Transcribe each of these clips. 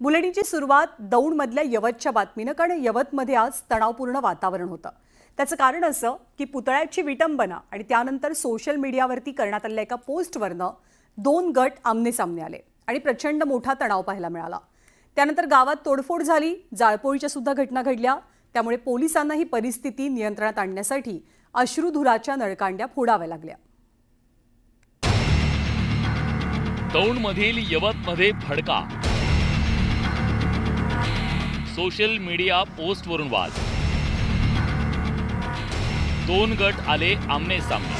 बुलेटिनची सुरुवात दौंडमधल्या यवतच्या बातमीनं, कारण यवतमध्ये आज तणावपूर्ण वातावरण होतं। त्याचं कारण असं की पुतळ्याची विटंबना आणि त्यानंतर सोशल मीडियावरती करण्यात आलेल्या एका पोस्टवरनं दोन गट आमने-सामने आले आणि प्रचंड मोठा तणाव पाहायला मिळाला। त्यानंतर गावात तोडफोड झाली, जाळपोळीच्या सुद्धा घटना घडल्या। त्यामुळे पोलिसांना ही परिस्थिती नियंत्रणात आणण्यासाठी अश्रुधुराच्या नळकांड्या फोडाव्या लागल्या। दौंडमधील यवतमध्ये फडका, सोशल मीडिया पोस्टवरून वाद, दोन गट आले आमने सामने,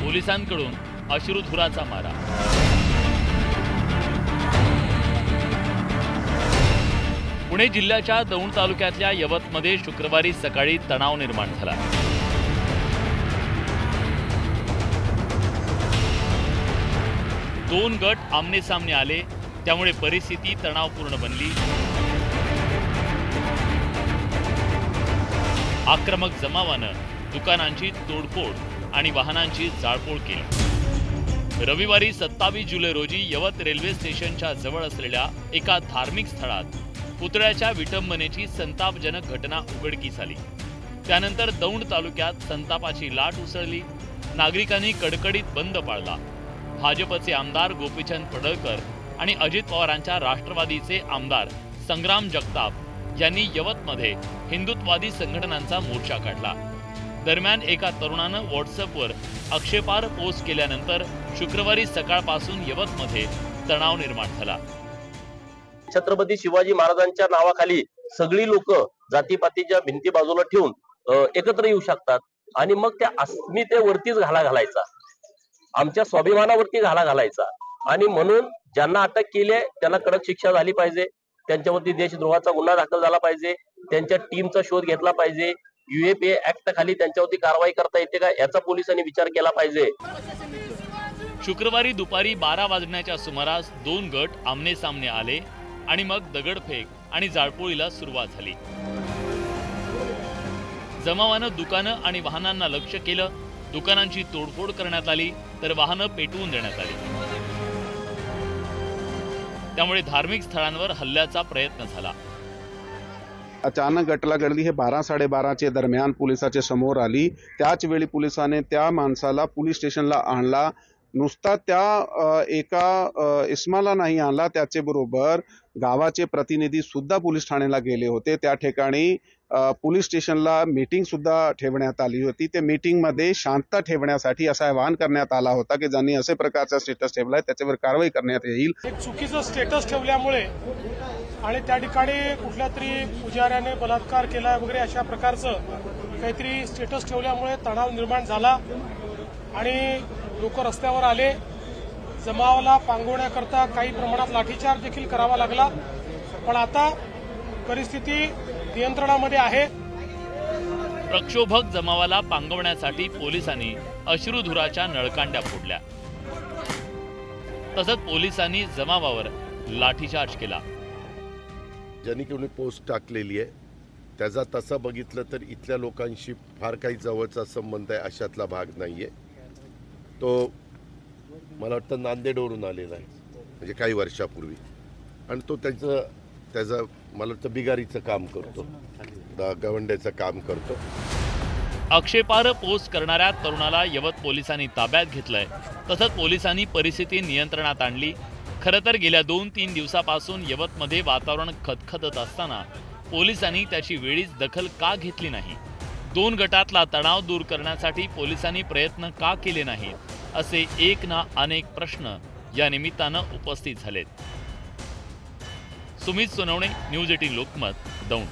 पोलिसांकडून अश्रुधुराचा मारा। पुणे जिल्ह्याच्या दौंड तालुक्यातल्या यवतमध्ये शुक्रवारी सकाळी तणाव निर्माण झाला। दोन गट आमने सामने आले, त्यामुळे परिस्थिती तणावपूर्ण बनली। आक्रमक जमावानं दुकानांची तोडफोड आणि वाहनांची जाळपोळ केली। रविवारी 27 जुलै रोजी यवत रेल्वे स्टेशनच्या जवळ असलेल्या एका धार्मिक स्थळात पुतळ्याच्या विटंबनेची संतापजनक घटना उघडकीस आली। त्यानंतर दौंड तालुक्यात संतापाची लाट उसळली। नागरिकांनी कडकडीत बंद पाळला। भाजपचे आमदार गोपीचंद पडळकर आणि अजित पवारांच्या राष्ट्रवादीचे आमदार संग्राम जगताप यांनी यवतमध्ये हिंदुत्ववादी संघटनांचा मोर्चा काढला। दरम्यान एका तरुणानं व्हॉट्सअपवर आक्षेपार्ह पोस्ट केल्यानंतर शुक्रवारी सकाळपासून यवतमध्ये तणाव निर्माण झाला। छत्रपती शिवाजी महाराजांच्या नावाखाली सगळी लोक जातीपातीच्या भिंती बाजूला ठेवून एकत्र येऊ शकतात आणि मग त्या अस्मितेवरतीच घाला घालायचा, आमच्या स्वाभिमानावरती घाला घालायचा। आणि म्हणून ज्यांना अटक केली आहे त्यांना कडक शिक्षा झाली पाहिजे, त्यांच्यावरती देशद्रोहाचा गुन्हा दाखल झाला पाहिजे, त्यांच्या टीमचा शोध घेतला पाहिजे, UAPA ऍक्ट खाली त्यांच्यावरती कारवाई करता येते का याचा पोलिसांनी विचार केला पाहिजे। शुक्रवारी दुपारी 12 वाजण्याच्या सुमारास दोन गट आमने सामने आले आणि मग दगडफेक आणि जाळपोळीला सुरुवात झाली। जमावानं दुकानं आणि वाहनांना लक्ष्य केलं। दुकानांची तोडफोड करण्यात आली तर वाहनं पेटवून देण्यात आली। त्यामुळे धार्मिक स्थळांवर हल्ल्याचा प्रयत्न झाला। अचानक गटलागर्दी हे 12-12:30च्या दरम्यान पोलिसाच्या समोर आली। त्याच वेळी पोलिसांनी त्या माणसाला पोलीस स्टेशनला आणला। नुसता त्या एका इस्माला नाही आणला, त्याचे बरोबर गावाचे प्रतिनिधी सुद्धा पोलीस ठाण्याला गेले होते। त्या ठिकाणी पोलीस स्टेशनला मीटिंग सुद्धा ठेवण्यात आली होती। त्या मीटिंग मध्ये शांतता ठेवण्यासाठी असं आवाहन करण्यात आला होता की ज्यांनी असे प्रकारचा स्टेटस ठेवलाय त्याच्यावर कारवाई करण्यात येईल। एक चुकीचं स्टेटस ठेवल्यामुळे आणि त्या ठिकाणी कुठल्या तरी पुजाऱ्याने बलात्कार केला वगैरे अशा प्रकारचं काहीतरी स्टेटस ठेवल्यामुळे तणाव निर्माण झाला आणि लोक रस्त्यावर आले। जमावाला पांगवण्याकरता काही प्रमाणात लाठीचार्ज देखील करावा लागला, पण आता परिस्थिती नियंत्रणामध्ये आहे। प्रक्षोभक जमावाला पांगवण्यासाठी पोलिसांनी अश्रुधुराच्या नळकांड्या फोडल्या, तसंच पोलिसांनी जमावावर लाठीचार्ज केला। ज्यांनी कोणी पोस्ट टाकलेली आहे त्याचा तसा बघितलं तर इथल्या लोकांशी फार काही जवळचा संबंध आहे अशातला भाग नाहीये। तो मला वाटतं नांदेडवरून आलेला आहे, म्हणजे काही वर्षापूर्वी, आणि तो त्याचं मला वाटतं बिगारीचं काम करतो, गवंड्याचं काम करतो। आक्षेपार्ह पोस्ट करणाऱ्या तरुणाला यवत पोलिसांनी ताब्यात घेतलंय, तसंच पोलिसांनी परिस्थिती नियंत्रणात आणली। खरं तर गेल्या 2-3 दिवसापासून यवतमध्ये वातावरण खदखदत असताना पोलिसांनी त्याची वेळीच दखल का घेतली नाही? दोन गटातला तणाव दूर करण्यासाठी पोलिसांनी प्रयत्न का केले नाहीत? असे एक ना अनेक प्रश्न या निमित्तानं उपस्थित झालेत। सुमित सोनवणे, न्यूज 18 लोकमत, दौंड।